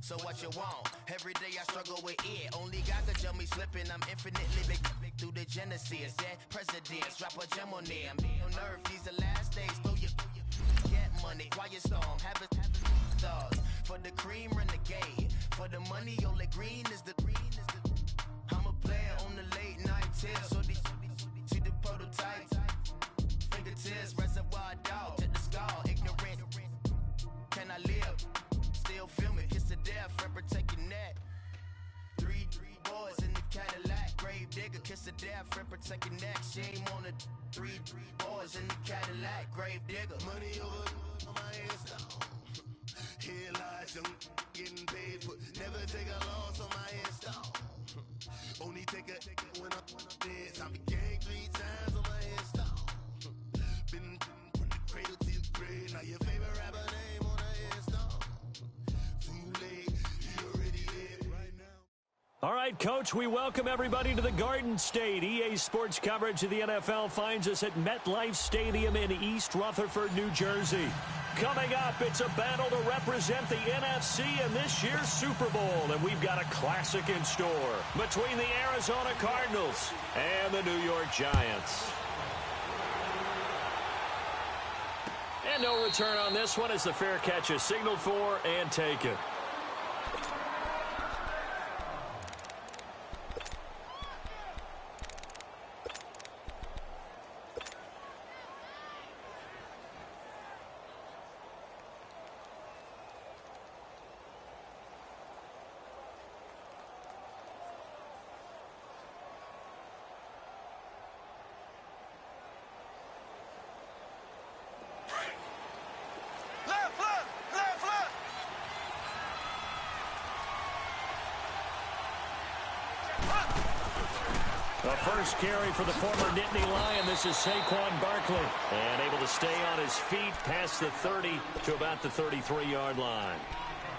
So what you want? Every day I struggle with it. Only God could jump me slipping. I'm infinitely big through the genesis. Yeah, presidents drop a gem on them. On earth, these the last days. Throw your get money, quiet storm. Have a thoughts for the cream renegade. For the money, only green is the. I'm a player on the late night tip. So these see the prototype. Fingertips, reservoir dog to the skull. Ignorant. Can I live? Still film it, kiss to death, friend, protect your neck. Three boys in the Cadillac, grave digger, kiss to death, friend, protect your neck. Shame on the three boys in the Cadillac, grave digger. Money over my headstone. Here lies them getting paid, but never take a loss on my headstone. Only take a when I'm dead. Time to gang 3 times on my headstone. Been from the cradle to the grave. Now your favorite rapper name on a headstone. Too late, he already dead right now. All right, Coach, we welcome everybody to the Garden State. EA Sports coverage of the NFL finds us at MetLife Stadium in East Rutherford, New Jersey. Coming up, it's a battle to represent the NFC in this year's Super Bowl, and we've got a classic in store between the Arizona Cardinals and the New York Giants. And no return on this one as the fair catch is signaled for and taken. The first carry for the former Nittany Lion. This is Saquon Barkley. And able to stay on his feet past the 30 to about the 33-yard line.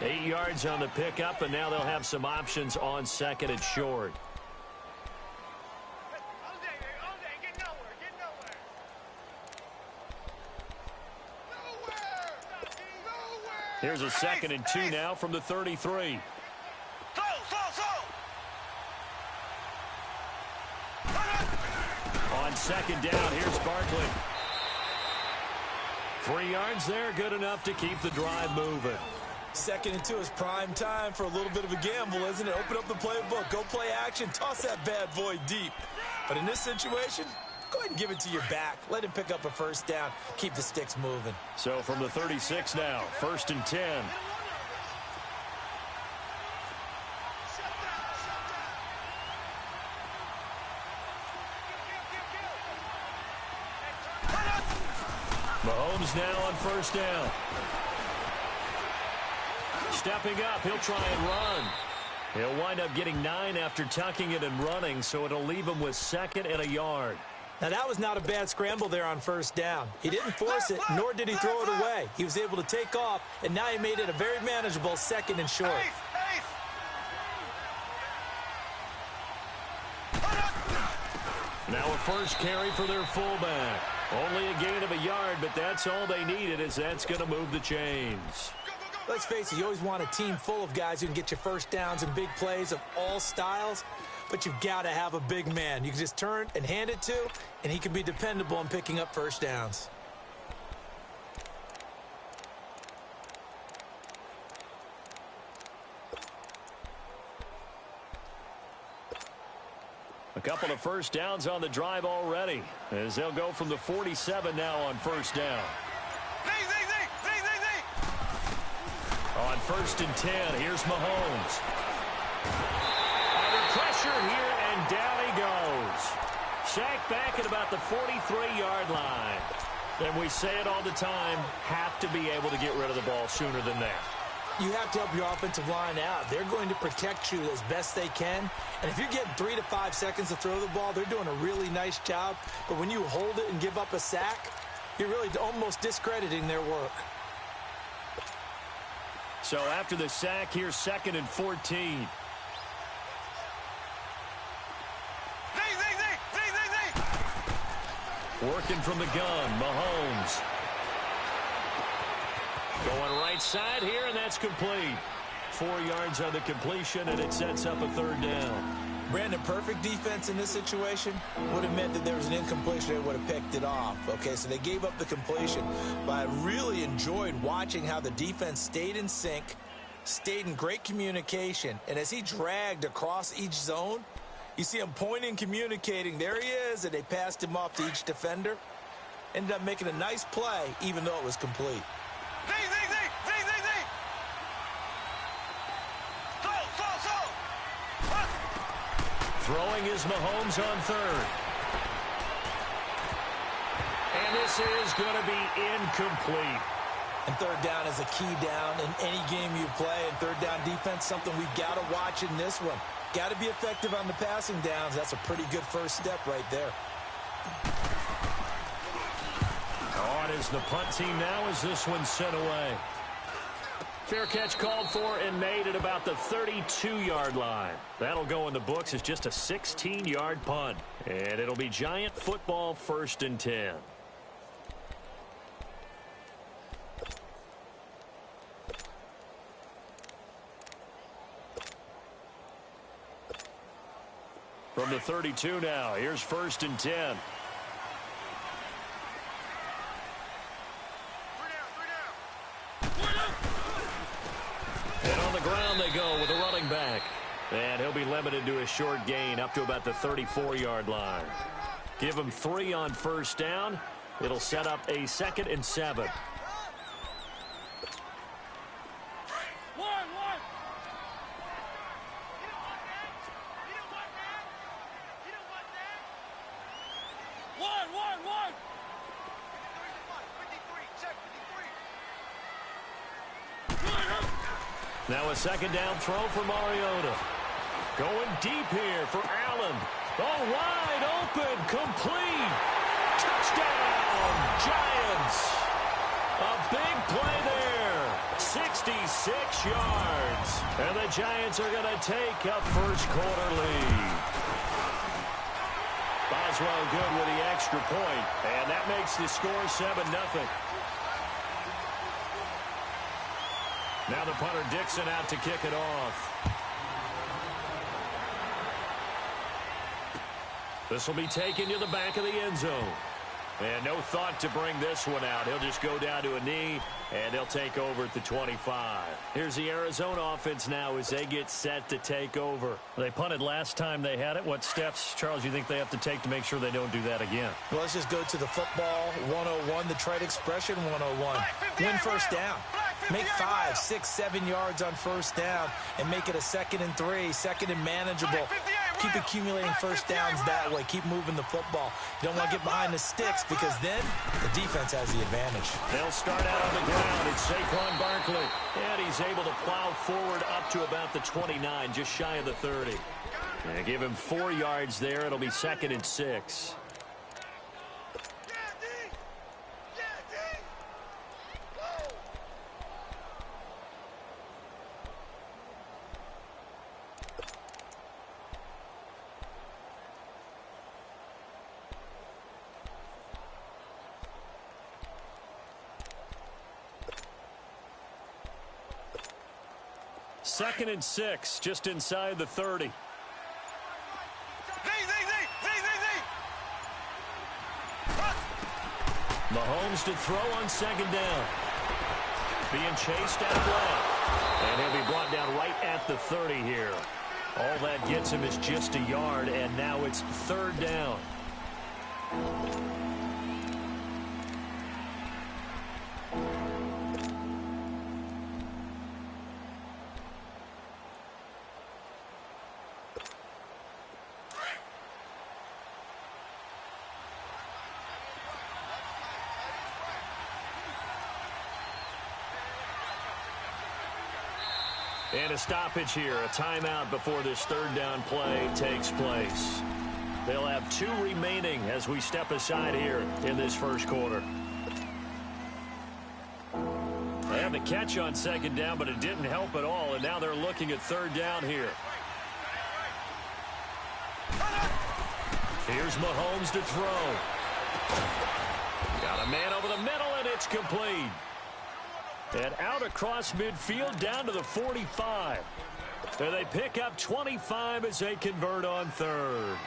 8 yards on the pickup, and now they'll have some options on second and short. Here's a 2nd and 2 now from the 33. On 2nd down, here's Barkley. 3 yards there, good enough to keep the drive moving. 2nd and 2 is prime time for a little bit of a gamble, isn't it? Open up the playbook, go play action, toss that bad boy deep. But in this situation, go ahead and give it to your back. Let him pick up a first down, keep the sticks moving. So from the 36 now, 1st and 10. Mahomes now on 1st down. Stepping up, he'll try and run. He'll wind up getting 9 after tucking it and running, so it'll leave him with 2nd and a yard. Now, that was not a bad scramble there on 1st down. He didn't force it, nor did he throw it away. He was able to take off, and now he made it a very manageable 2nd and short. Now a first carry for their fullback. Only a gain of a yard, but that's all they needed, as that's going to move the chains. Let's face it, you always want a team full of guys who can get you first downs and big plays of all styles, but you've got to have a big man you can just turn and hand it to, and he can be dependable in picking up first downs. A couple of first downs on the drive already, as they'll go from the 47 now on 1st down. On 1st and 10, here's Mahomes. Under pressure here, and down he goes. Sacked back at about the 43-yard line. And we say it all the time, have to be able to get rid of the ball sooner than that. You have to help your offensive line out. They're going to protect you as best they can. And if you're getting 3 to 5 seconds to throw the ball, they're doing a really nice job. But when you hold it and give up a sack, you're really almost discrediting their work. So after the sack, here's 2nd and 14. Working from the gun, Mahomes. Going right side here, and that's complete. 4 yards on the completion, and it sets up a third down. Brandon, perfect defense in this situation would have meant that there was an incompletion. They would have picked it off. Okay, so they gave up the completion. But I really enjoyed watching how the defense stayed in sync, stayed in great communication. And as he dragged across each zone, you see him pointing, communicating. There he is, and they passed him off to each defender. Ended up making a nice play, even though it was complete. Throwing is Mahomes on third. And this is going to be incomplete. And third down is a key down in any game you play. And third down defense, something we've got to watch in this one. Got to be effective on the passing downs. That's a pretty good first step right there. On is the punt team now as this one's sent away. Fair catch called for and made at about the 32-yard line. That'll go in the books as just a 16-yard punt. And it'll be Giant football, 1st and 10. From the 32 now, here's 1st and 10. And on the ground they go with a running back. And he'll be limited to a short gain up to about the 34-yard line. Give him 3 on 1st down. It'll set up a 2nd and 7. Now a 2nd down throw for Mariota. Going deep here for Allen. Oh, wide open, complete. Touchdown, Giants. A big play there. 66 yards. And the Giants are going to take a first-quarter lead. Boswell good with the extra point, and that makes the score 7-0. Now the punter Dixon out to kick it off. This will be taken to the back of the end zone. And no thought to bring this one out. He'll just go down to a knee, and they'll take over at the 25. Here's the Arizona offense now as they get set to take over. They punted last time they had it. What steps, Charles, you think they have to take to make sure they don't do that again? Well, let's just go to the football 101, the trade expression 101. Win first down. Make 5, 6, 7 yards on first down and make it a 2nd and 3, 2nd and manageable. Keep accumulating first downs that way. Keep moving the football. You don't want to get behind the sticks because then the defense has the advantage. They'll start out on the ground. It's Saquon Barkley. And he's able to plow forward up to about the 29, just shy of the 30. And give him 4 yards there. It'll be 2nd and 6. Second and 6, just inside the 30. Mahomes to throw on 2nd down. Being chased out left. And he'll be brought down right at the 30 here. All that gets him is just a yard, and now it's 3rd down. And a stoppage here, a timeout before this 3rd down play takes place. They'll have 2 remaining as we step aside here in this first quarter. They had the catch on 2nd down, but it didn't help at all, and now they're looking at 3rd down here. Here's Mahomes to throw. Got a man over the middle, and it's complete. And out across midfield down to the 45. And they pick up 25 as they convert on third.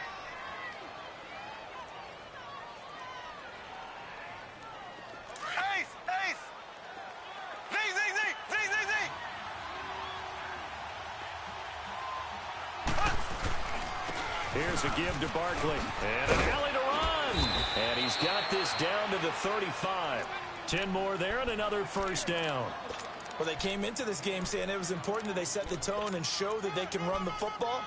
Here's a give to Barkley. And an alley to run. And he's got this down to the 35. 10 more there and another first down. Well, they came into this game saying it was important that they set the tone and show that they can run the football.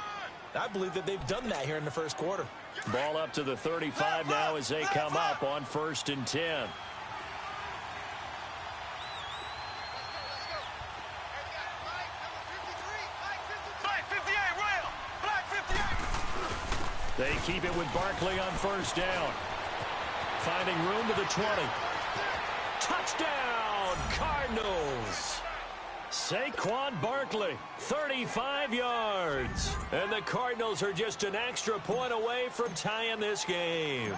I believe that they've done that here in the first quarter. Ball up to the 35 now as they come up on 1st and 10. They keep it with Barkley on first down. Finding room to the 20. Touchdown, Cardinals. Saquon Barkley, 35 yards. And the Cardinals are just an extra point away from tying this game.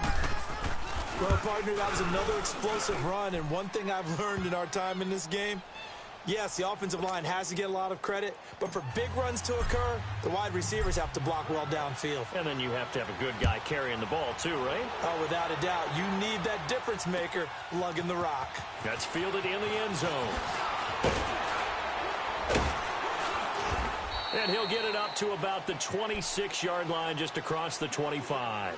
Well, partner, that was another explosive run. And one thing I've learned in our time in this game, yes, the offensive line has to get a lot of credit, but for big runs to occur, the wide receivers have to block well downfield. And then you have to have a good guy carrying the ball too, right? Oh, without a doubt. You need that difference maker lugging the rock. That's fielded in the end zone. And he'll get it up to about the 26-yard line just across the 25.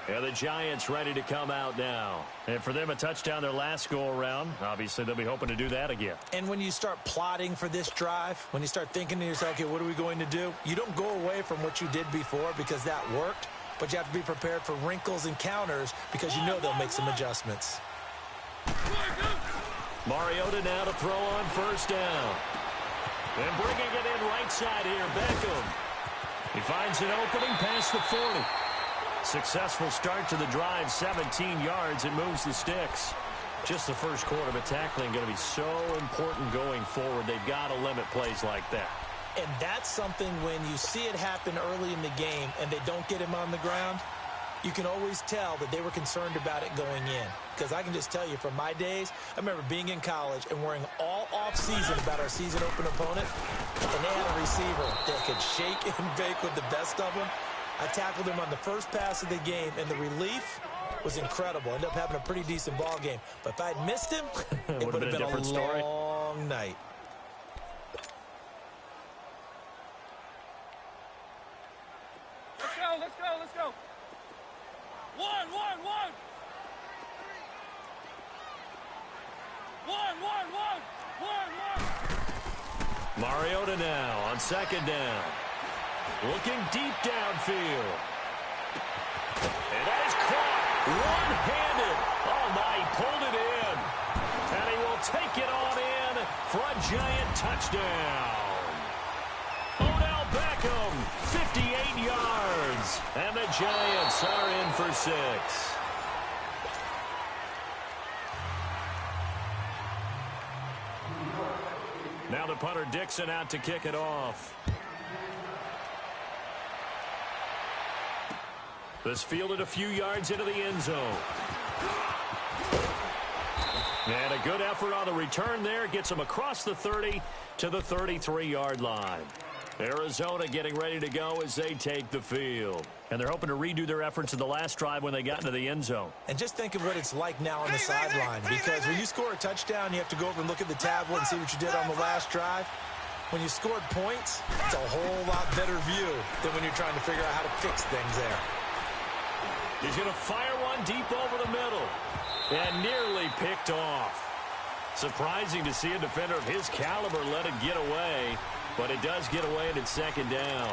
And the Giants ready to come out now. And for them, a touchdown their last go-around. Obviously, they'll be hoping to do that again. And when you start plotting for this drive, when you start thinking to yourself, okay, what are we going to do? You don't go away from what you did before because that worked, but you have to be prepared for wrinkles and counters because you know they'll make some adjustments. Mariota now to throw on first down. And bringing it in right side here, Beckham. He finds an opening past the 40. Successful start to the drive, 17 yards. It moves the sticks. Just the first quarter, but tackling going to be so important going forward. They've got to limit plays like that. And that's something when you see it happen early in the game and they don't get him on the ground, you can always tell that they were concerned about it going in. Because I can just tell you from my days, I remember being in college and worrying all off-season about our season open opponent, and they had a receiver that could shake and bake with the best of them. I tackled him on the first pass of the game, and the relief was incredible. Ended up having a pretty decent ball game. But if I had missed him, it would have been a different story. Long night. Let's go, let's go, let's go. One. Mariota now on second down. Looking deep downfield. And that is caught one-handed. Oh, my, he pulled it in. And he will take it on in for a Giant touchdown. Odell Beckham, 58 yards. And the Giants are in for 6. Now the punter Dixon out to kick it off. This fielded a few yards into the end zone. And a good effort on the return there. Gets him across the 30 to the 33-yard line. Arizona getting ready to go as they take the field. And they're hoping to redo their efforts in the last drive when they got into the end zone. And just think of what it's like now on the sideline. Because when you score a touchdown, you have to go over and look at the tablet and see what you did on the last drive. When you scored points, it's a whole lot better view than when you're trying to figure out how to fix things there. He's going to fire one deep over the middle. And nearly picked off. Surprising to see a defender of his caliber let it get away. But it does get away and it's second down.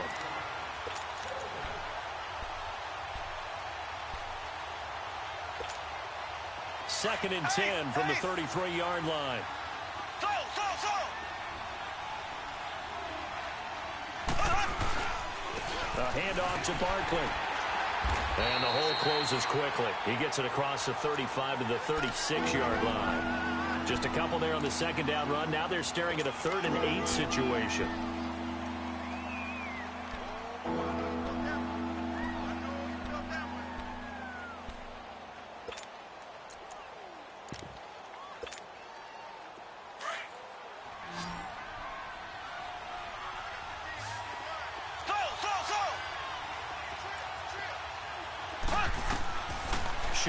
Second and 10 from the 33-yard line. A handoff to Barkley. And the hole closes quickly. He gets it across the 35 to the 36-yard line. Just a couple there on the second down run. Now they're staring at a 3rd and 8 situation.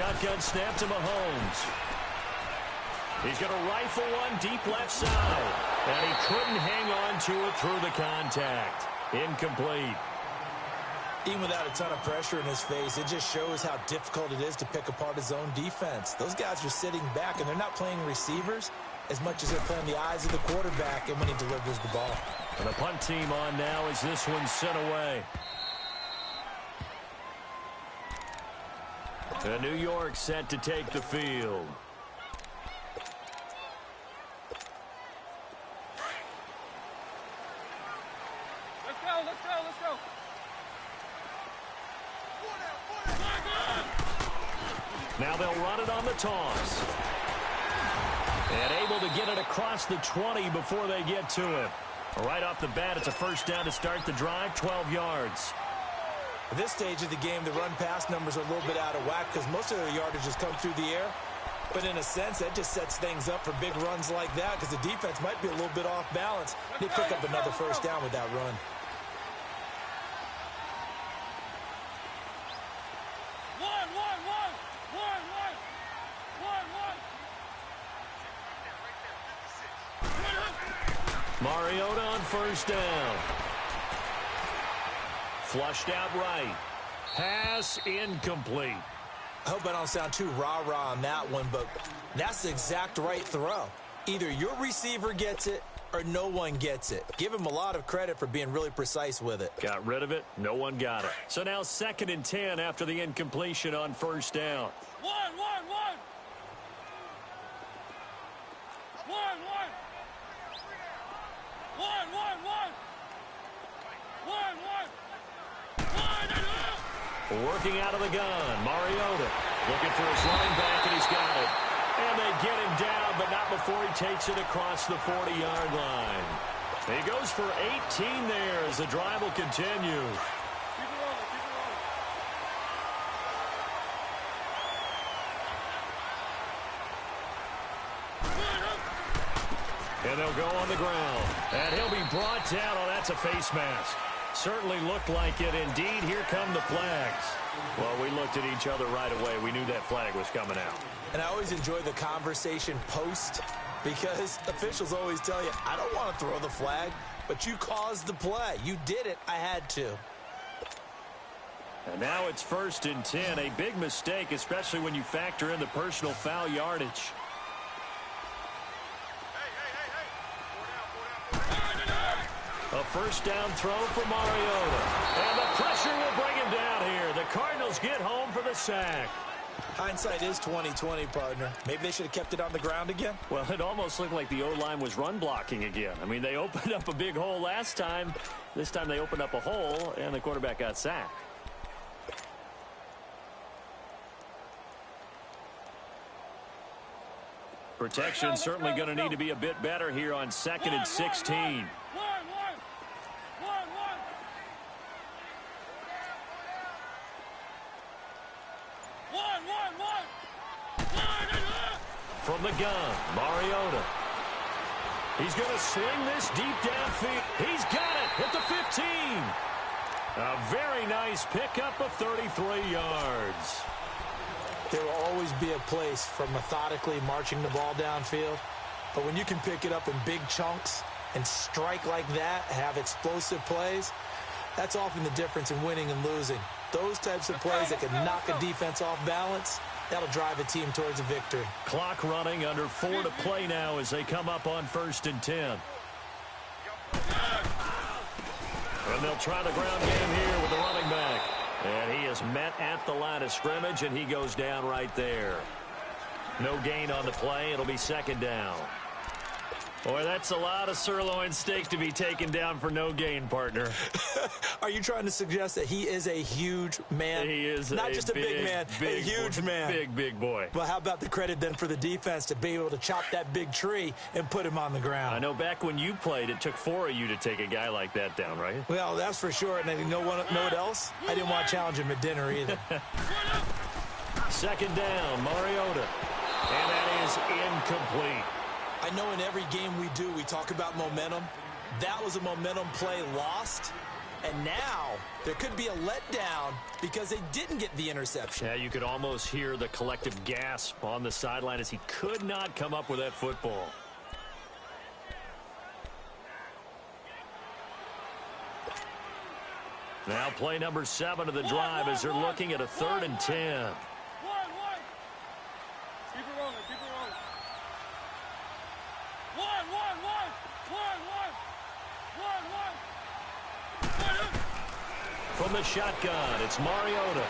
shotgun snap to Mahomes. He's going to rifle one deep left side. And he couldn't hang on to it through the contact. Incomplete. Even without a ton of pressure in his face, it just shows how difficult it is to pick apart his own defense. Those guys are sitting back, and they're not playing receivers as much as they're playing the eyes of the quarterback and when he delivers the ball. And the punt team on now as this one's sent away. The New York set to take the field. Let's go, let's go, let's go. Now they'll run it on the toss. And able to get it across the 20 before they get to it. Right off the bat, it's a first down to start the drive, 12 yards. At this stage of the game, the run-pass numbers are a little bit out of whack because most of their yardage has come through the air. But in a sense, that just sets things up for big runs like that because the defense might be a little bit off balance. They pick up another first down with that run. Mariota on first down. Flushed out right. Pass incomplete. I hope I don't sound too rah-rah on that one, but that's the exact right throw. Either your receiver gets it or no one gets it. Give him a lot of credit for being really precise with it. Got rid of it. No one got it. So now 2nd and 10 after the incompletion on first down. One. Working out of the gun, Mariota looking for his running back, and he's got it. And they get him down, but not before he takes it across the 40-yard line. He goes for 18 there as the drive will continue. Keep it rolling, keep it rolling. And they'll go on the ground. And he'll be brought down. Oh, that's a face mask. Certainly looked like it. Indeed, here come the flags. Well, we looked at each other right away. We knew that flag was coming out. And I always enjoy the conversation post because officials always tell you, I don't want to throw the flag, but you caused the play. You did it. I had to. And now it's 1st and 10. A big mistake, especially when you factor in the personal foul yardage. A first down throw for Mariota. And the pressure will bring him down here. The Cardinals get home for the sack. Hindsight is 20/20, partner. Maybe they should have kept it on the ground again. Well, it almost looked like the O-line was run blocking again. I mean, they opened up a big hole last time. This time they opened up a hole, and the quarterback got sacked. Protection certainly going to need to be a bit better here on 2nd and 16. From the gun, Mariota. He's going to sling this deep downfield. He's got it at the 15. A very nice pickup of 33 yards. There will always be a place for methodically marching the ball downfield. But when you can pick it up in big chunks and strike like that, have explosive plays, that's often the difference in winning and losing. Those types of plays that can knock a defense off balance, that'll drive a team towards a victory. Clock running, under 4 to play now as they come up on 1st and 10. And they'll try the ground game here with the running back. And he is met at the line of scrimmage, and he goes down right there. No gain on the play. It'll be 2nd down. Boy, that's a lot of sirloin steak to be taken down for no gain, partner. Are you trying to suggest that he is a huge man? He is not just a big man, a huge man. Big boy. Well, how about the credit then for the defense to be able to chop that big tree and put him on the ground? I know back when you played, it took 4 of you to take a guy like that down, right? Well, that's for sure. And you know what else? I didn't want to challenge him at dinner either. 2nd down, Mariota. And that is incomplete. I know in every game we do, we talk about momentum. That was a momentum play lost. And now there could be a letdown because they didn't get the interception. Yeah, you could almost hear the collective gasp on the sideline as he could not come up with that football. Now play number 7 of the drive as they're looking at a 3rd and 10. Keep it rolling, keep it rolling. From the shotgun, it's Mariota.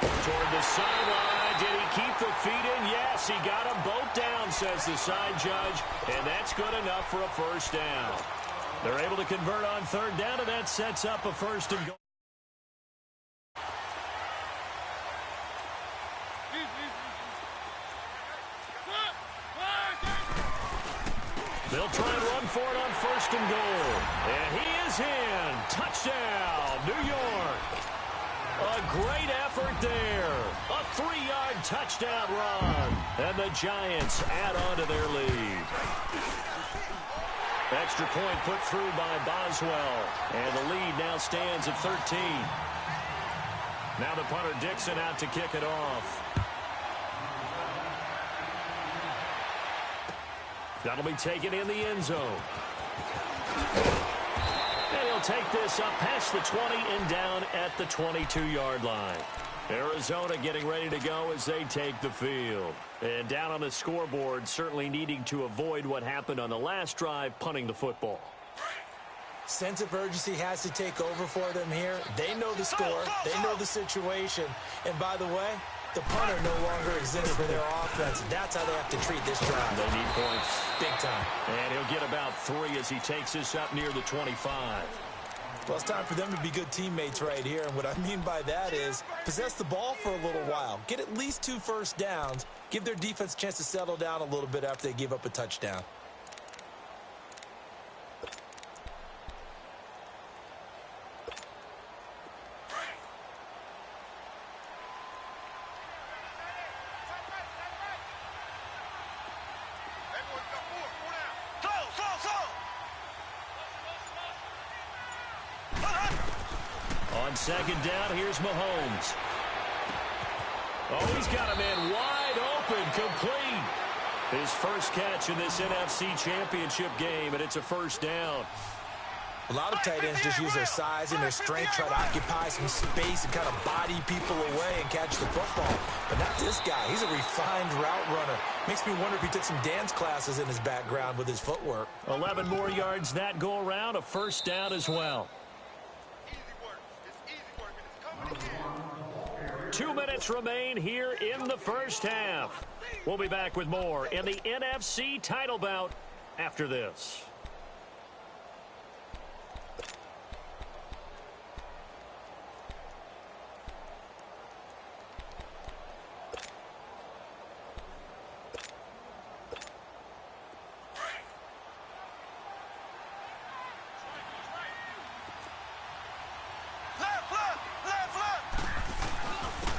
Toward the sideline, did he keep the feet in? Yes, he got them both down, says the side judge, and that's good enough for a first down. They're able to convert on 3rd down, and that sets up a 1st and goal. They'll try and run for it on 1st and goal. And he is in. Touchdown, New York. A great effort there. A 3-yard touchdown run. And the Giants add on to their lead. Extra point put through by Boswell. And the lead now stands at 13. Now the punter Dixon out to kick it off. That'll be taken in the end zone. And he'll take this up past the 20 and down at the 22-yard line. Arizona getting ready to go as they take the field. And down on the scoreboard, certainly needing to avoid what happened on the last drive, punting the football. Sense of urgency has to take over for them here. They know the score. They know the situation. And by the way, the punter no longer exists for their offense. That's how they have to treat this drive. They need points. Big time. And he'll get about 3 as he takes this up near the 25. Well, it's time for them to be good teammates right here. And what I mean by that is possess the ball for a little while. Get at least 2 first downs. Give their defense a chance to settle down a little bit after they give up a touchdown. On 2nd down, here's Mahomes. Oh, he's got a man wide open, complete. His first catch in this NFC Championship game, and it's a 1st down. A lot of tight ends just use their size and their strength, try to occupy some space and kind of body people away and catch the football. But not this guy. He's a refined route runner. Makes me wonder if he took some dance classes in his background with his footwork. 11 more yards that go around, a 1st down as well. 2 minutes remain here in the first half. We'll be back with more in the NFC title bout after this.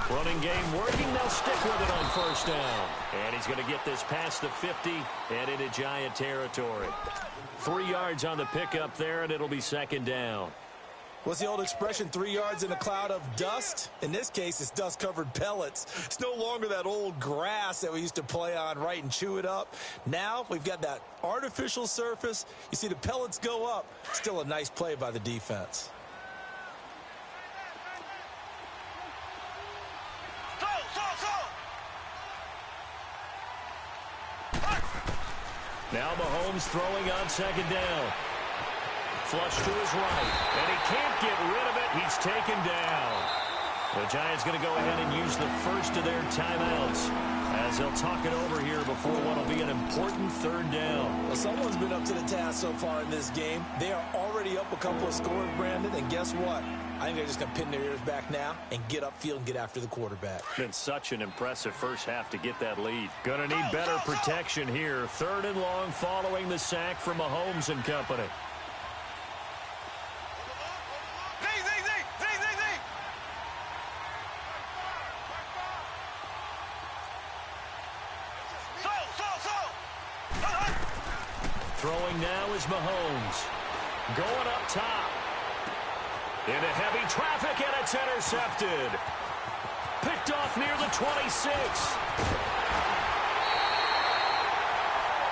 Running game working. They'll stick with it on 1st down. And he's going to get this past the 50 and into Giant territory. 3 yards on the pickup there, and it'll be 2nd down. What's the old expression, 3 yards in a cloud of dust? In this case, it's dust-covered pellets. It's no longer that old grass that we used to play on, right, and chew it up. Now we've got that artificial surface. You see the pellets go up. Still a nice play by the defense. Now Mahomes throwing on 2nd down. Flush to his right, and he can't get rid of it. He's taken down. The Giants going to go ahead and use the first of their timeouts as they'll talk it over here before what will be an important 3rd down. Well, someone's been up to the task so far in this game. They are already up a couple of scores, Brandon, and guess what? I think they're just going to pin their ears back now and get upfield and get after the quarterback. Been such an impressive first half to get that lead. Going to need better protection here. 3rd and long following the sack from Mahomes and company. Throwing now is Mahomes. Going up top. Into heavy traffic, and it's intercepted. Picked off near the 26.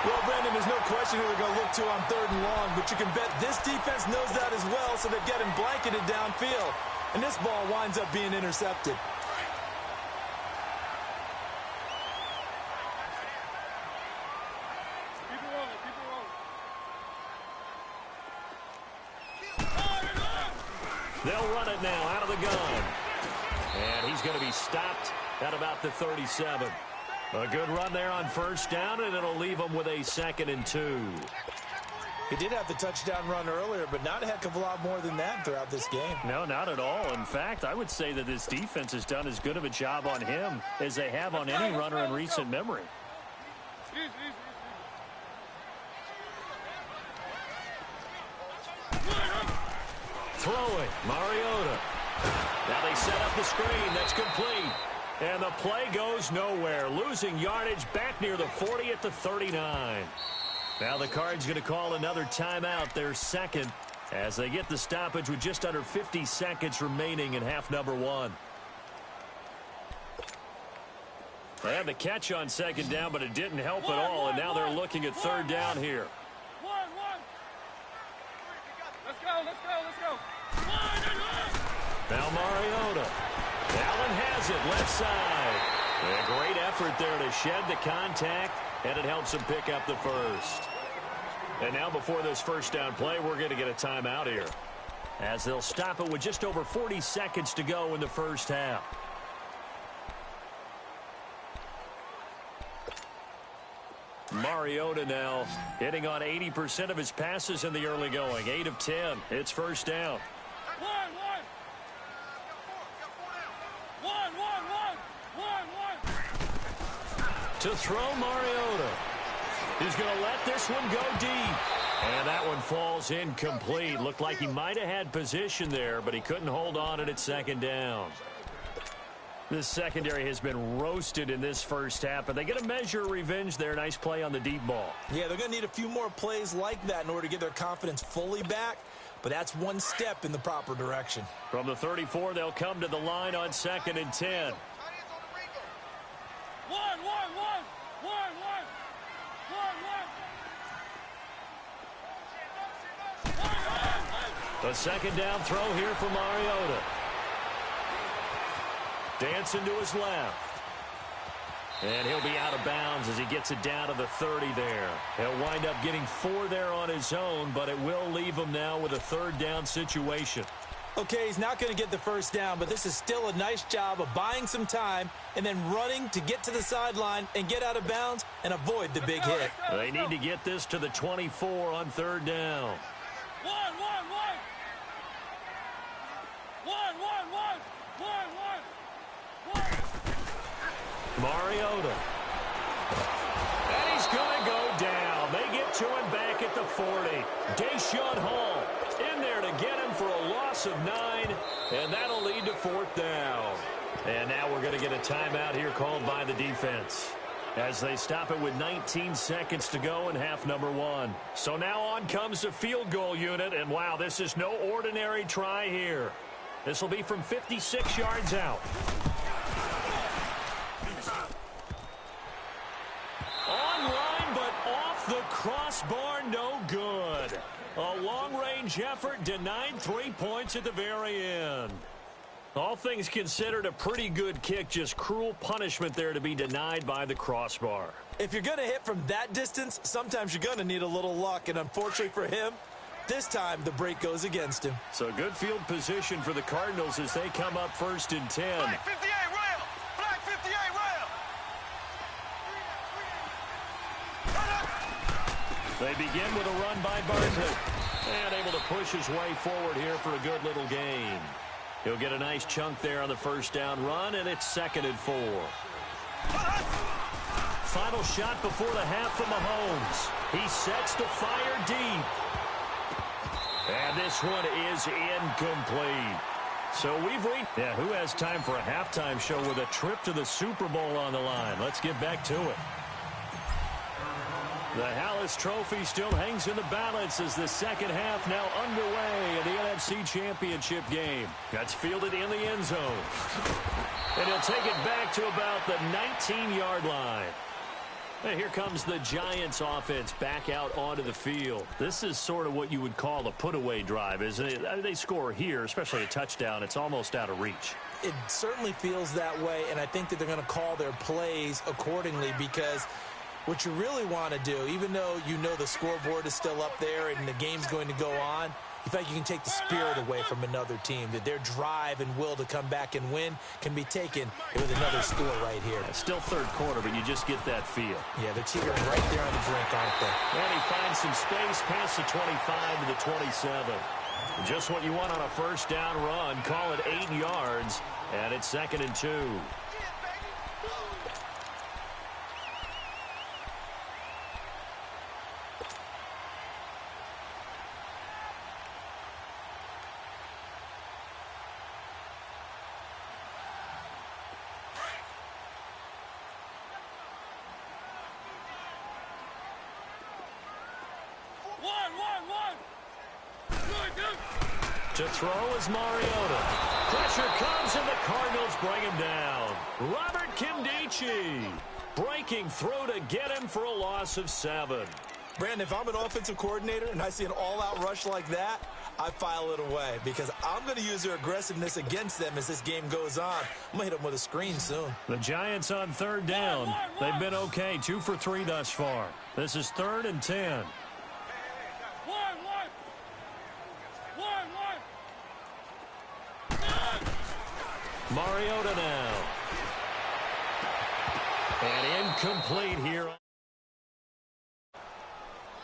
Well, Brendan, there's no question who they're going to look to on 3rd and long, but you can bet this defense knows that as well, so they're getting blanketed downfield. And this ball winds up being intercepted. They'll run it now out of the gun. And he's going to be stopped at about the 37. A good run there on 1st down, and it'll leave him with a 2nd and 2. He did have the touchdown run earlier, but not a heck of a lot more than that throughout this game. No, not at all. In fact, I would say that this defense has done as good of a job on him as they have on any runner in recent memory. Throwing, Mariota. Now they set up the screen. That's complete. And the play goes nowhere. Losing yardage back near the 40 at the 39. Now the Cards going to call another timeout, their 2nd, as they get the stoppage with just under 50 seconds remaining in half number 1. They had the catch on 2nd down, but it didn't help at all, and now they're looking at 3rd down here. Let's go. Now Mariota. Allen has it, left side. A great effort there to shed the contact, and it helps him pick up the 1st. And now before this 1st down play, we're going to get a timeout here, as they'll stop it with just over 40 seconds to go in the 1st half. Mariota now hitting on 80% of his passes in the early going. 8 of 10. It's 1st down. To throw, Mariota. He's going to let this one go deep. And that one falls incomplete. Looked like he might have had position there, but he couldn't hold on it at 2nd down. This secondary has been roasted in this 1st half, but they get a measure of revenge there. Nice play on the deep ball. Yeah, they're going to need a few more plays like that in order to get their confidence fully back, but that's one step in the proper direction. From the 34, they'll come to the line on 2nd and 10. The 2nd down throw here for Mariota. Dancing to his left. And he'll be out of bounds as he gets it down to the 30 there. He'll wind up getting 4 there on his own, but it will leave him now with a 3rd down situation. Okay, he's not going to get the 1st down, but this is still a nice job of buying some time and then running to get to the sideline and get out of bounds and avoid the big hit. They need to get this to the 24 on 3rd down. Mariota. And he's going to go down. They get to him back at the 40. Deshaun Hall in there to get him for a loss of 9, and that'll lead to 4th down. And now we're going to get a timeout here called by the defense, as they stop it with 19 seconds to go in half number 1. So now on comes the field goal unit, and wow, this is no ordinary try here. This will be from 56 yards out. Online, but off the crossbar, no good. A long-range effort denied 3 points at the very end. All things considered, a pretty good kick, just cruel punishment there to be denied by the crossbar. If you're going to hit from that distance, sometimes you're going to need a little luck, and unfortunately for him, this time the break goes against him. So good field position for the Cardinals as they come up 1st and 10. Flag 58 rail! Flag 58 rail! They begin with a run by Barkley. And able to push his way forward here for a good little gain. He'll get a nice chunk there on the 1st down run, and it's 2nd and 4. Final shot before the half from Mahomes. He sets to fire deep. And this one is incomplete. So we've reached... Yeah, who has time for a halftime show with a trip to the Super Bowl on the line? Let's get back to it. The Hallis Trophy still hangs in the balance as the second half now underway in the NFC Championship game. That's fielded in the end zone. And he'll take it back to about the 19-yard line. And here comes the Giants offense back out onto the field. This is sort of what you would call a put-away drive, isn't it? I mean, they score here, especially a touchdown. It's almost out of reach. It certainly feels that way, and I think that they're going to call their plays accordingly because what you really want to do, even though you know the scoreboard is still up there and the game's going to go on, you think you can take the spirit away from another team, that their drive and will to come back and win can be taken with another score right here. It's still third quarter, but you just get that feel. Yeah, they're teetering right there on the brink, aren't they? And he finds some space past the 25 to the 27. Just what you want on a first down run. Call it 8 yards, and it's 2nd and 2. To throw is Mariota. Pressure comes, and the Cardinals bring him down. Robert Kimdichie breaking through to get him for a loss of 7. Brandon, if I'm an offensive coordinator and I see an all-out rush like that, I file it away because I'm going to use their aggressiveness against them as this game goes on. I'm going to hit them with a screen soon. The Giants on third down. They've been okay, 2 for 3 thus far. This is 3rd and 10. Mariota now. And incomplete here.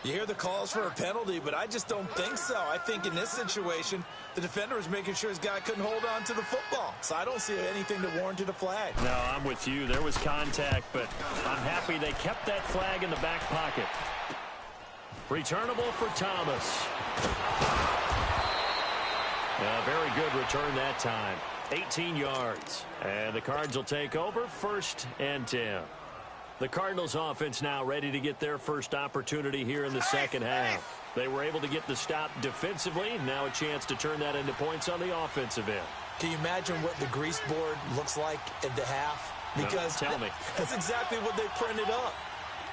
You hear the calls for a penalty, but I just don't think so. I think in this situation, the defender was making sure his guy couldn't hold on to the football. So I don't see anything that warranted a flag. No, I'm with you. There was contact, but I'm happy they kept that flag in the back pocket. Returnable for Thomas. Very good return that time. 18 yards. And the Cards will take over 1st and 10. The Cardinals offense now ready to get their first opportunity here in the second half. They were able to get the stop defensively. Now a chance to turn that into points on the offensive end. Can you imagine what the grease board looks like at the half? Because no, tell me. That's exactly what they printed up.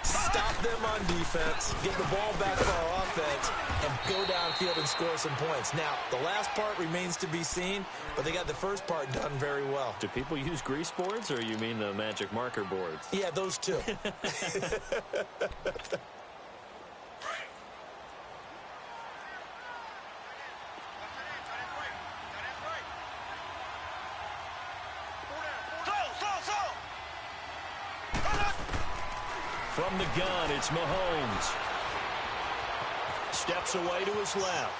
Stop them on defense, get the ball back for our offense, and go downfield and score some points. Now, the last part remains to be seen, but they got the first part done very well. Do people use grease boards, or you mean the magic marker boards? Yeah, those two. From the gun, it's Mahomes. Steps away to his left.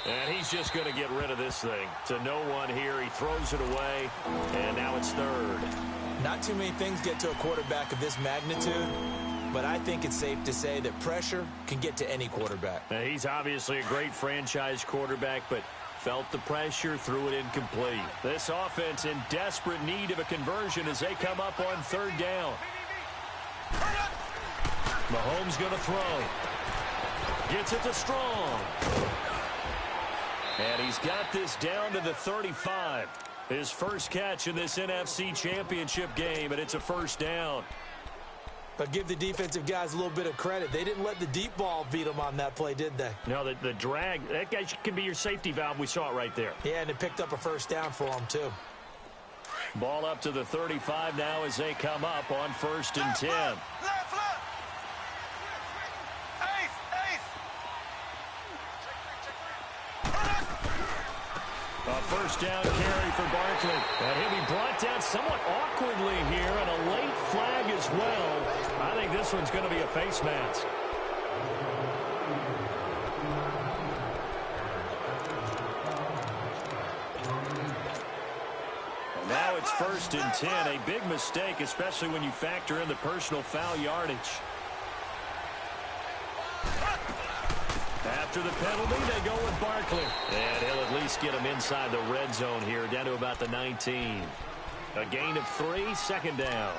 And he's just going to get rid of this thing. To no one here. He throws it away. And now it's 3rd. Not too many things get to a quarterback of this magnitude, but I think it's safe to say that pressure can get to any quarterback. Now, he's obviously a great franchise quarterback, but felt the pressure, threw it incomplete. This offense in desperate need of a conversion as they come up on 3rd down. Mahomes going to throw. Gets it to Strong. And he's got this down to the 35. His first catch in this NFC Championship game, and it's a 1st down. But give the defensive guys a little bit of credit. They didn't let the deep ball beat them on that play, did they? No, the drag, that guy can be your safety valve. We saw it right there. Yeah, and it picked up a 1st down for them, too. Ball up to the 35 now as they come up on 1st and 10. A 1st down carry for Barkley. And he'll be brought down somewhat awkwardly here, and a late flag as well. I think this one's going to be a face mask. And now it's 1st and 10. A big mistake, especially when you factor in the personal foul yardage. After the penalty, they go with Barkley. And he'll at least get him inside the red zone here, down to about the 19. A gain of 3, 2nd down.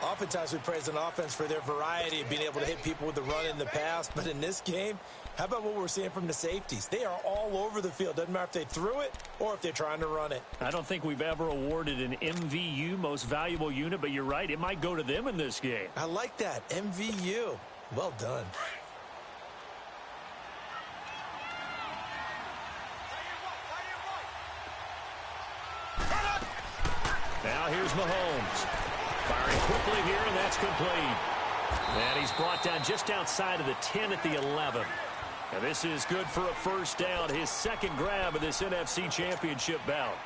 Oftentimes we praise an offense for their variety of being able to hit people with the run in the pass, but in this game, how about what we're seeing from the safeties? They are all over the field. Doesn't matter if they threw it or if they're trying to run it. I don't think we've ever awarded an MVU, most valuable unit, but you're right, it might go to them in this game. I like that, MVU. Well done. Now here's Mahomes. Firing quickly here, and that's complete. And he's brought down just outside of the 10 at the 11. And this is good for a first down, his second grab of this NFC Championship bout.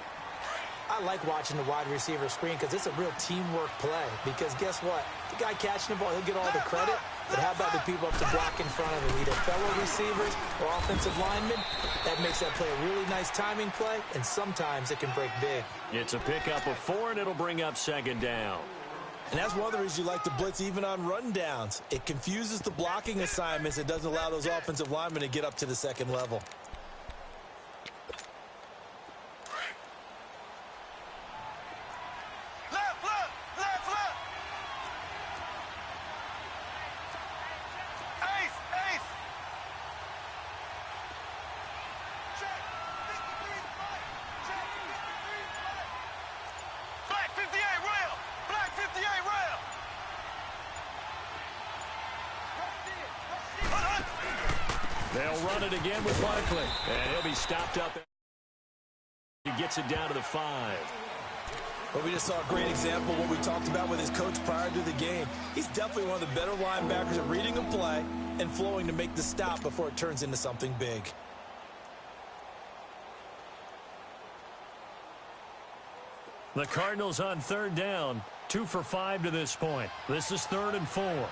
I like watching the wide receiver screen because it's a real teamwork play. Because guess what? The guy catching the ball, he'll get all the credit. But how about the people up to block in front of him? Either fellow receivers or offensive linemen. That makes that play a really nice timing play, and sometimes it can break big. It's a pickup of 4, and it'll bring up second down. And that's one of the reasons you like to blitz even on rundowns. It confuses the blocking assignments. It doesn't allow those offensive linemen to get up to the second level. They'll run it again with Barkley. And he'll be stopped up. He gets it down to the 5. Well, we just saw a great example of what we talked about with his coach prior to the game. He's definitely one of the better linebackers at reading a play and flowing to make the stop before it turns into something big. The Cardinals on third down. 2 for 5 to this point. This is 3rd and 4.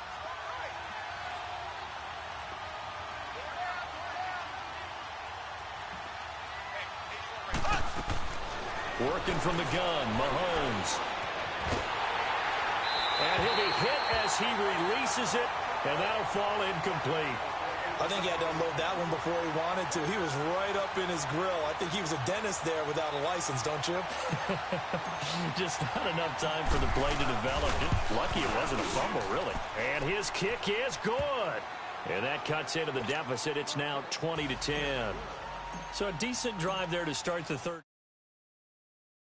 Working from the gun, Mahomes. And he'll be hit as he releases it, and that'll fall incomplete. I think he had to unload that one before he wanted to. He was right up in his grill. I think he was a dentist there without a license, don't you? Just not enough time for the play to develop. Lucky it wasn't a fumble, really. And his kick is good. And that cuts into the deficit. It's now 20-10. So a decent drive there to start the third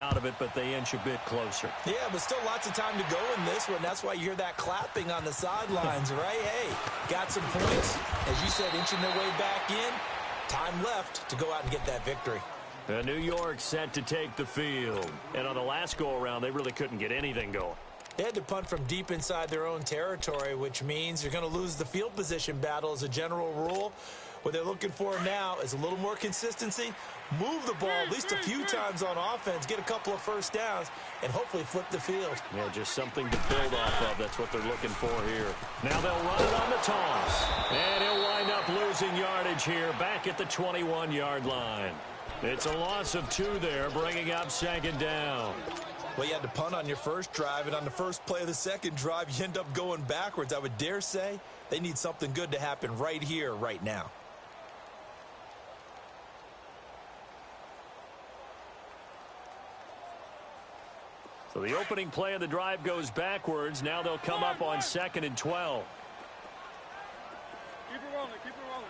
out of it, but they inch a bit closer. Yeah, but still lots of time to go in this one. That's why you hear that clapping on the sidelines, right? Hey, got some points. As you said, inching their way back in. Time left to go out and get that victory. New York set to take the field. And on the last go-around, they really couldn't get anything going. They had to punt from deep inside their own territory, which means you're going to lose the field position battle as a general rule. What they're looking for now is a little more consistency, move the ball at least a few times on offense, get a couple of first downs, and hopefully flip the field. Yeah, just something to build off of. That's what they're looking for here. Now they'll run it on the toss. And he'll wind up losing yardage here back at the 21-yard line. It's a loss of 2 there, bringing up second down. Well, you had to punt on your first drive, and on the first play of the second drive, you end up going backwards. I would dare say they need something good to happen right here, right now. So the opening play of the drive goes backwards. Now they'll come up on 2nd and 12. Keep it rolling, keep it rolling.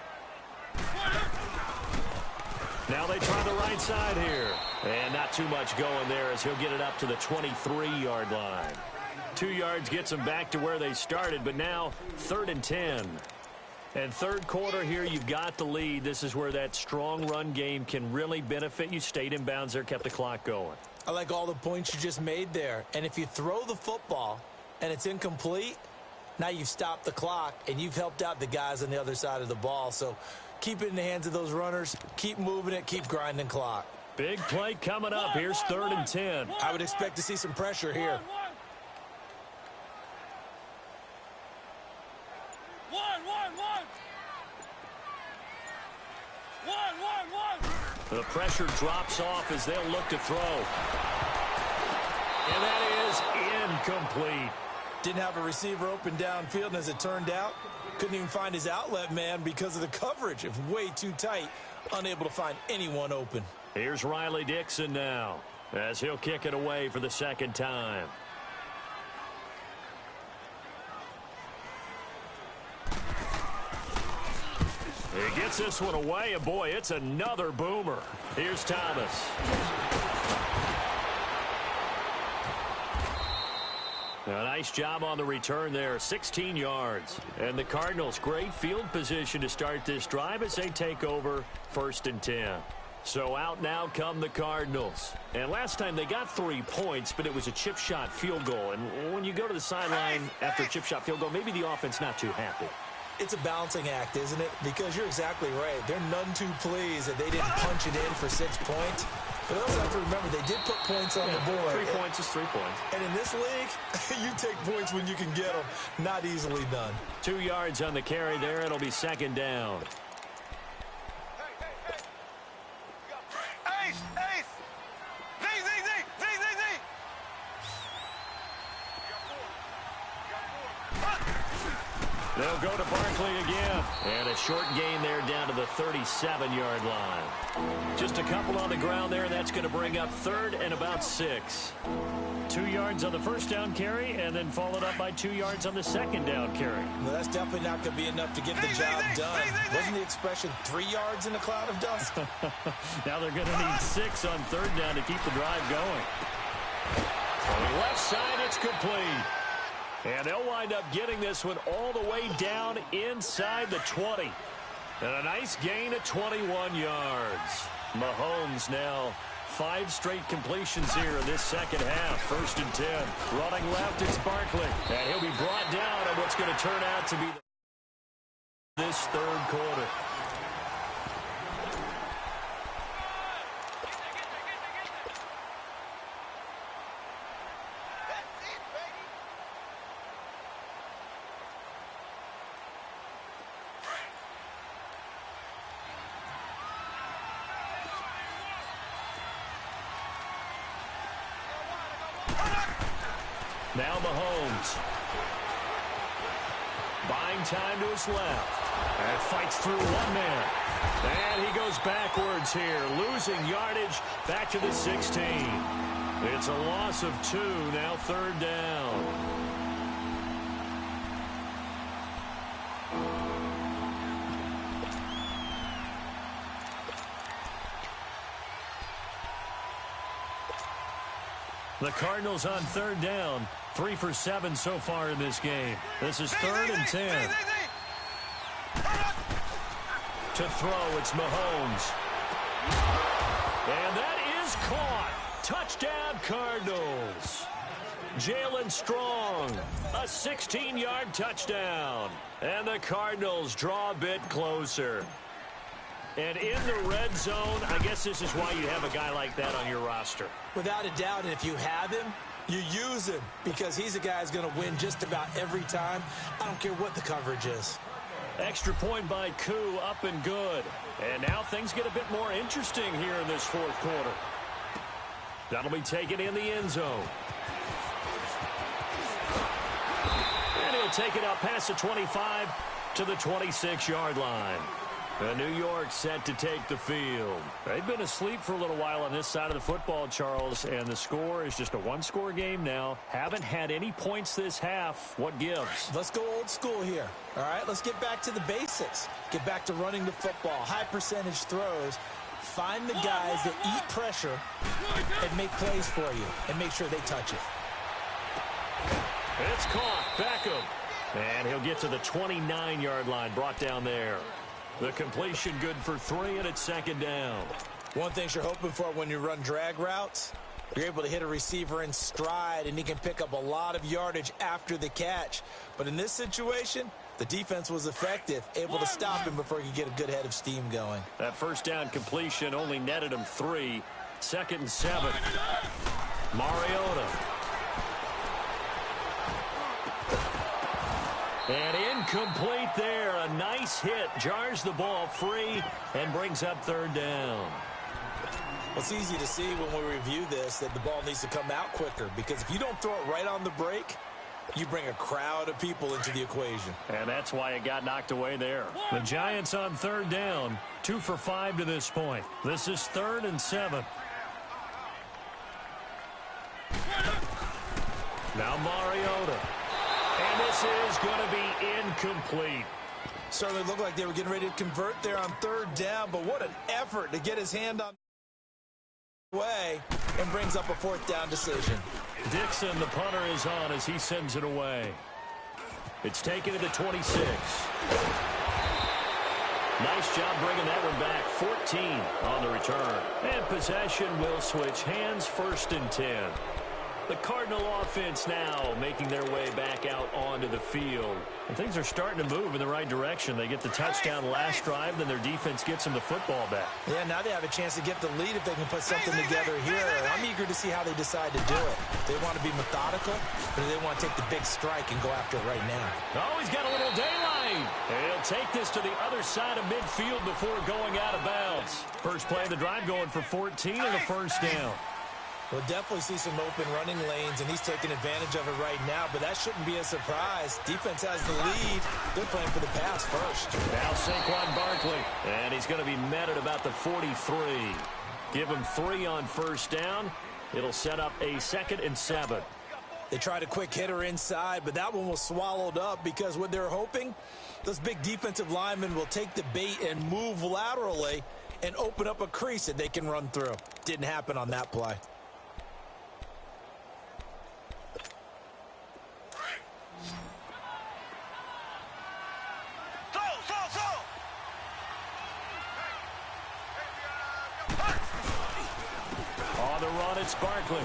Now they try the right side here. And not too much going there as he'll get it up to the 23-yard line. 2 yards gets them back to where they started, but now 3rd and 10. And third quarter here, you've got the lead. This is where that strong run game can really benefit you. Stayed in bounds there, kept the clock going. I like all the points you just made there. And if you throw the football and it's incomplete, now you've stopped the clock and you've helped out the guys on the other side of the ball. So keep it in the hands of those runners. Keep moving it. Keep grinding clock. Big play coming up. Here's 3rd and 10. I would expect to see some pressure here. The pressure drops off as they'll look to throw. And that is incomplete. Didn't have a receiver open downfield, and as it turned out, couldn't even find his outlet man because of the coverage. It was way too tight, unable to find anyone open. Here's Riley Dixon now as he'll kick it away for the second time. He gets this one away, and boy, it's another boomer. Here's Thomas. A nice job on the return there, 16 yards. And the Cardinals, great field position to start this drive as they take over 1st and 10. So out now come the Cardinals. And last time they got 3 points, but it was a chip shot field goal. And when you go to the sideline after a chip shot field goal, maybe the offense not too happy. It's a balancing act, isn't it? Because you're exactly right. They're none too pleased that they didn't punch it in for 6 points. But also have to remember, they did put points on the board. 3 points is 3 points. And in this league, you take points when you can get them. Not easily done. 2 yards on the carry there. It'll be 2nd down. They'll go to Barkley again. And a short gain there down to the 37-yard line. Just a couple on the ground there. That's going to bring up 3rd and about 6. 2 yards on the 1st down carry, and then followed up by 2 yards on the 2nd down carry. Well, that's definitely not going to be enough to get the job done. Wasn't the expression 3 yards in a cloud of dust? Now they're going to need 6 on 3rd down to keep the drive going. On the left side, it's complete. And they'll wind up getting this one all the way down inside the 20. And a nice gain of 21 yards. Mahomes now 5 straight completions here in this second half. 1st and 10. Running left, it's Barkley. And he'll be brought down in what's going to turn out to be this 3rd quarter. Now Mahomes. Buying time to his left. And fights through one man. And he goes backwards here. Losing yardage back to the 16. It's a loss of 2. Now 3rd down. The Cardinals on 3rd down. 3 for 7 so far in this game. This is 3rd and 10. To throw, it's Mahomes. And that is caught. Touchdown, Cardinals. Jalen Strong, a 16-yard touchdown. And the Cardinals draw a bit closer. And in the red zone, I guess this is why you have a guy like that on your roster. Without a doubt, and if you have him, you use him because he's a guy who's going to win just about every time. I don't care what the coverage is. Extra point by Koo, up and good. And now things get a bit more interesting here in this 4th quarter. That'll be taken in the end zone. And he'll take it out past the 25 to the 26-yard line. New York set to take the field. They've been asleep for a little while on this side of the football, Charles, and the score is just a 1-score game now. Haven't had any points this half. What gives? Let's go old school here. All right, let's get back to the basics. Get back to running the football, high percentage throws. Find the guys that eat pressure and make plays for you and make sure they touch it. It's caught. Beckham. And he'll get to the 29-yard line, brought down there. The completion good for 3, and it's 2nd down. One thing you're hoping for when you run drag routes, you're able to hit a receiver in stride, and he can pick up a lot of yardage after the catch. But in this situation, the defense was effective, able to stop him before he could get a good head of steam going. That 1st down completion only netted him 3. 2nd and 7. Mariota. And incomplete there. A nice hit. Jars the ball free and brings up 3rd down. Well, it's easy to see when we review this that the ball needs to come out quicker because if you don't throw it right on the break, you bring a crowd of people into the equation. And that's why it got knocked away there. The Giants on 3rd down. 2 for 5 to this point. This is 3rd and 7. Now Mariota. And this is going to be incomplete. Certainly looked like they were getting ready to convert there on third down, but what an effort to get his hand on the way and brings up a fourth down decision. Dixon, the punter, is on as he sends it away. It's taken to the 26. Nice job bringing that one back. 14 on the return. And possession will switch hands, 1st and 10. The Cardinal offense now making their way back out onto the field. And things are starting to move in the right direction. They get the touchdown last drive, then their defense gets them the football back. Yeah, now they have a chance to get the lead if they can put something together here. I'm eager to see how they decide to do it. They want to be methodical, or do they want to take the big strike and go after it right now? Oh, he's got a little daylight. And he'll take this to the other side of midfield before going out of bounds. First play of the drive going for 14 and a first down. We'll definitely see some open running lanes, and he's taking advantage of it right now, but that shouldn't be a surprise. Defense has the lead. They're playing for the pass first. Now Saquon Barkley, and he's going to be met at about the 43. Give him 3 on first down. It'll set up a 2nd and 7. They tried a quick hitter inside, but that one was swallowed up because what they're hoping, those big defensive linemen will take the bait and move laterally and open up a crease that they can run through. Didn't happen on that play. On the run, it's Barkley.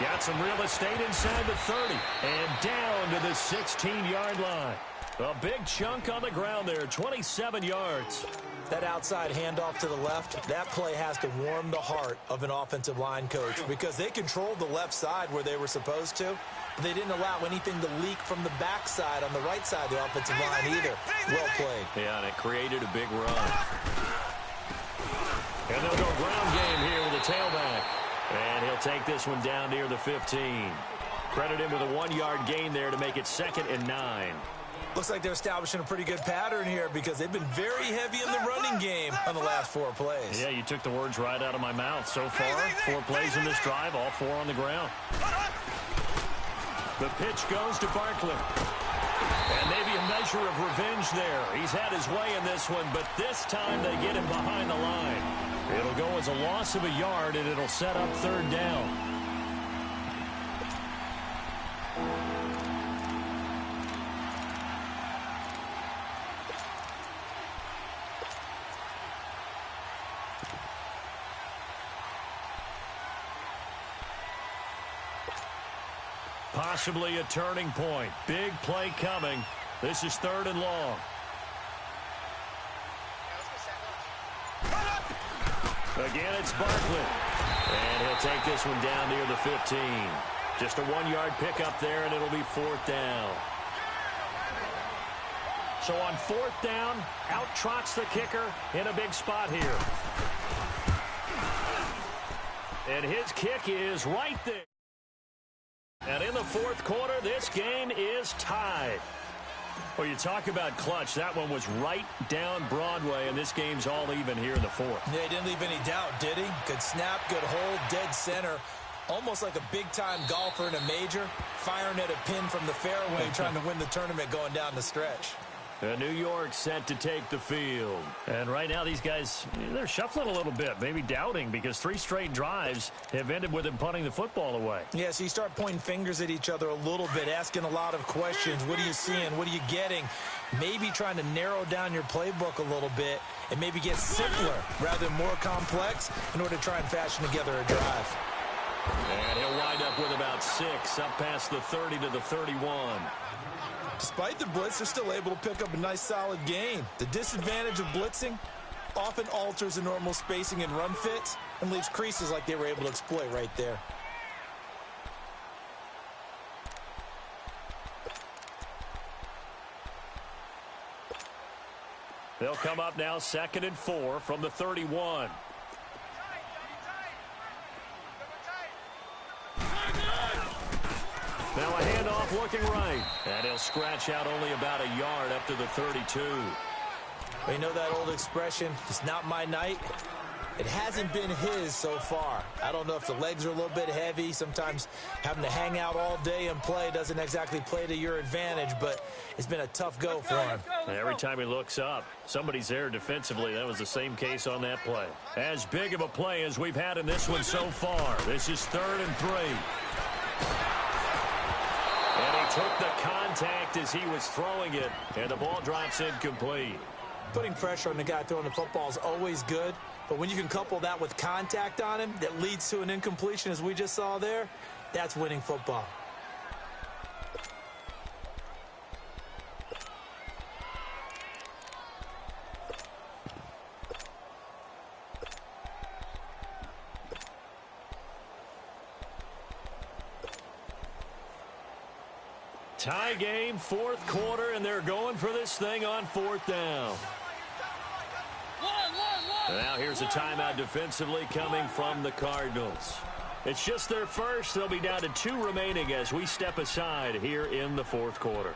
Got some real estate inside the 30 and down to the 16-yard line. A big chunk on the ground there, 27 yards. That outside handoff to the left, that play has to warm the heart of an offensive line coach because they controlled the left side where they were supposed to. But they didn't allow anything to leak from the backside on the right side of the offensive line either. Well played. Yeah, and it created a big run. And they'll go ground game here with a tailback. And he'll take this one down near the 15. Credit him with a 1-yard gain there to make it 2nd and 9. Looks like they're establishing a pretty good pattern here because they've been very heavy in the running game on the last 4 plays. Yeah, you took the words right out of my mouth. So far, 4 plays in this drive, all 4 on the ground. The pitch goes to Barkley. And maybe a measure of revenge there. He's had his way in this one, but this time they get him behind the line. It'll go as a loss of a yard, and it'll set up 3rd down. Possibly a turning point. Big play coming. This is 3rd and long. Again, it's Barkley. And he'll take this one down near the 15. Just a 1-yard pickup there, and it'll be 4th down. So on 4th down, out trots the kicker in a big spot here. And his kick is right there. And in the 4th quarter, this game is tied. Well, you talk about clutch. That one was right down Broadway, and this game's all even here in the 4th. Yeah, he didn't leave any doubt, did he? Good snap, good hold, dead center. Almost like a big-time golfer in a major, firing at a pin from the fairway, trying to win the tournament going down the stretch. New York set to take the field. And right now these guys, they're shuffling a little bit, maybe doubting, because 3 straight drives have ended with them punting the football away. Yeah, so you start pointing fingers at each other a little bit, asking a lot of questions. What are you seeing? What are you getting? Maybe trying to narrow down your playbook a little bit and maybe get simpler rather than more complex in order to try and fashion together a drive. And he'll wind up with about 6 up past the 30 to the 31. Despite the blitz, they're still able to pick up a nice solid gain. The disadvantage of blitzing often alters the normal spacing and run fits and leaves creases like they were able to exploit right there. They'll come up now 2nd and 4 from the 31. Now a handoff looking right. And he'll scratch out only about a yard up to the 32. Well, you know that old expression, it's not my night. It hasn't been his so far. I don't know if the legs are a little bit heavy. Sometimes having to hang out all day and play doesn't exactly play to your advantage, but it's been a tough go for him. Every time he looks up, somebody's there defensively. That was the same case on that play. As big of a play as we've had in this one so far. This is 3rd and 3. And he took the contact as he was throwing it, and the ball drops incomplete. Putting pressure on the guy throwing the football is always good, but when you can couple that with contact on him that leads to an incompletion, as we just saw there, that's winning football. Tie game, 4th quarter, and they're going for this thing on 4th down. Now here's a timeout defensively coming from the Cardinals. It's just their first. They'll be down to 2 remaining as we step aside here in the 4th quarter.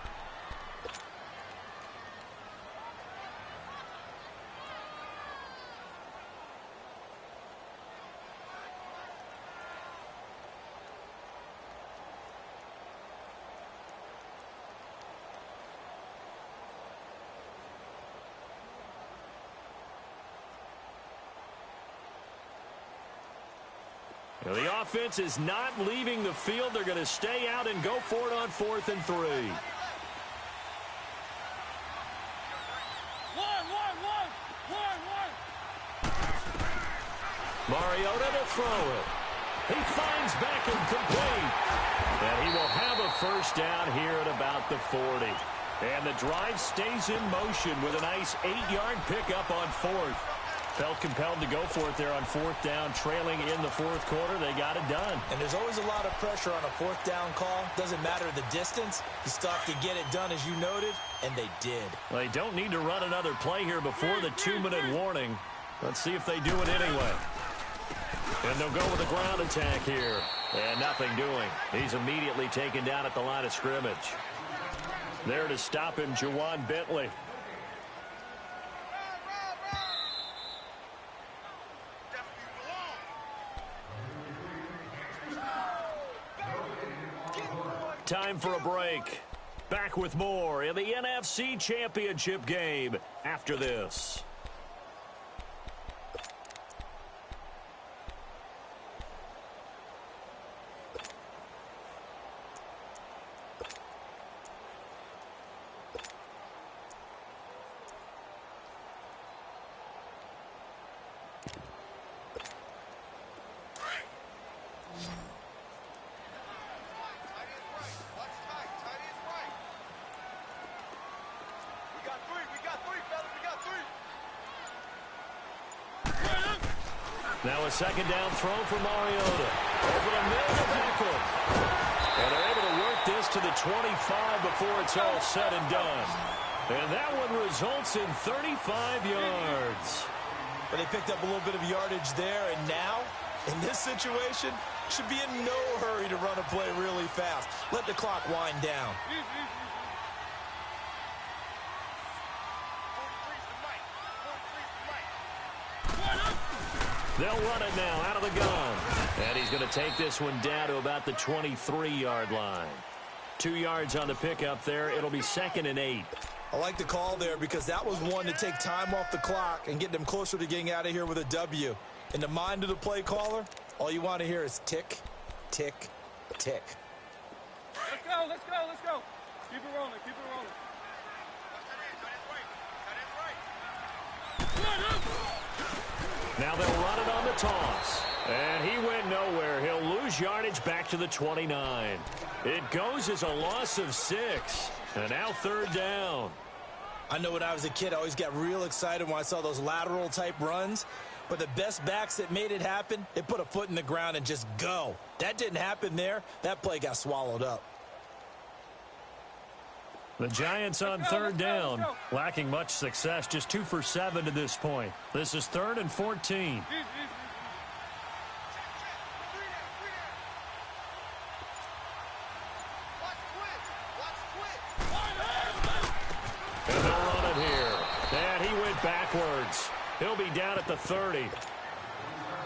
Now, the offense is not leaving the field. They're going to stay out and go for it on 4th and 3. Mariota to throw it. He finds Beckham complete. And he will have a first down here at about the 40. And the drive stays in motion with a nice 8-yard pickup on 4th. Felt compelled to go for it there on 4th down, trailing in the 4th quarter. They got it done. And there's always a lot of pressure on a 4th down call. Doesn't matter the distance. You still have to get it done, as you noted, and they did. Well, they don't need to run another play here before the 2-minute warning. Let's see if they do it anyway. And they'll go with a ground attack here. And nothing doing. He's immediately taken down at the line of scrimmage. There to stop him, Juwan Bentley. Time for a break. Back with more in the NFC Championship game after this. Now a 2nd down throw for Mariota. Over the middle to Beckham. And they're able to work this to the 25 before it's all said and done. And that one results in 35 yards. But they picked up a little bit of yardage there, and now, in this situation, should be in no hurry to run a play really fast. Let the clock wind down. They'll run it now out of the gun. And he's going to take this one down to about the 23-yard line. 2 yards on the pickup there. It'll be 2nd and 8. I like the call there because that was one to take time off the clock and get them closer to getting out of here with a W. In the mind of the play caller, all you want to hear is tick, tick, tick. Let's go, let's go, let's go. Keep it rolling, keep it rolling. Now they'll run it on the toss. And he went nowhere. He'll lose yardage back to the 29. It goes as a loss of 6. And now 3rd down. I know when I was a kid, I always got real excited when I saw those lateral type runs. But the best backs that made it happen, they put a foot in the ground and just go. That didn't happen there. That play got swallowed up. The Giants on 3rd down, lacking much success, just 2 for 7 to this point. This is 3rd and 14. And they'll run it here. And he went backwards. He'll be down at the 30.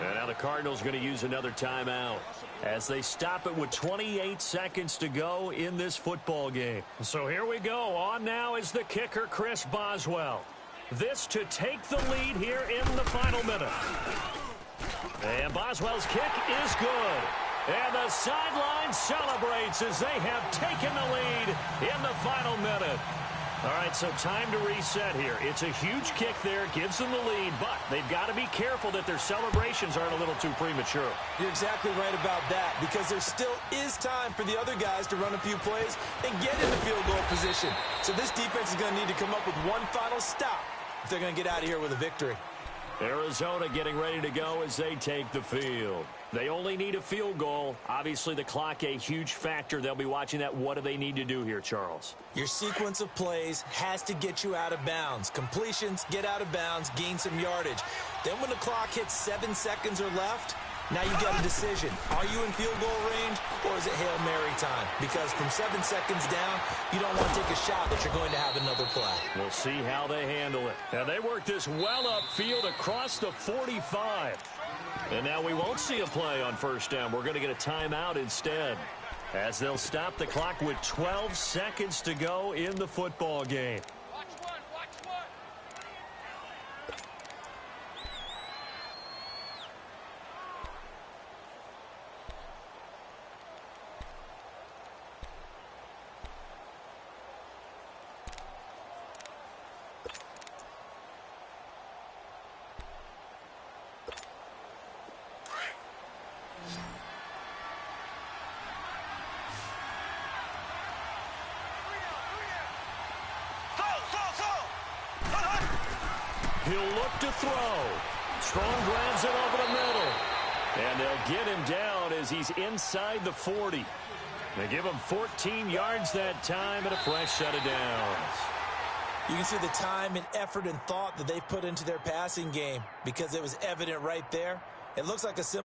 And now the Cardinals going to use another timeout as they stop it with 28 seconds to go in this football game. So here we go. On now is the kicker, Chris Boswell. This to take the lead here in the final minute. And Boswell's kick is good. And the sideline celebrates as they have taken the lead in the final minute. All right, so time to reset here. It's a huge kick there, gives them the lead, but they've got to be careful that their celebrations aren't a little too premature. You're exactly right about that, because there still is time for the other guys to run a few plays and get into field goal position. So this defense is going to need to come up with one final stop if they're going to get out of here with a victory. Arizona getting ready to go as they take the field. They only need a field goal. Obviously, the clock a huge factor. They'll be watching that. What do they need to do here, Charles? Your sequence of plays has to get you out of bounds. Completions, get out of bounds, gain some yardage. Then when the clock hits 7 seconds or left, now you've got a decision. Are you in field goal range, or is it Hail Mary time? Because from 7 seconds down, you don't want to take a shot that you're going to have another play. We'll see how they handle it. And they work this well upfield across the 45. And now we won't see a play on first down. We're going to get a timeout instead, as they'll stop the clock with 12 seconds to go in the football game. Watch one, watch one. He'll look to throw. Strong grabs it over the middle. And they'll get him down as he's inside the 40. They give him 14 yards that time and a fresh set of downs. You can see the time and effort and thought that they've put into their passing game, because it was evident right there. It looks like a simple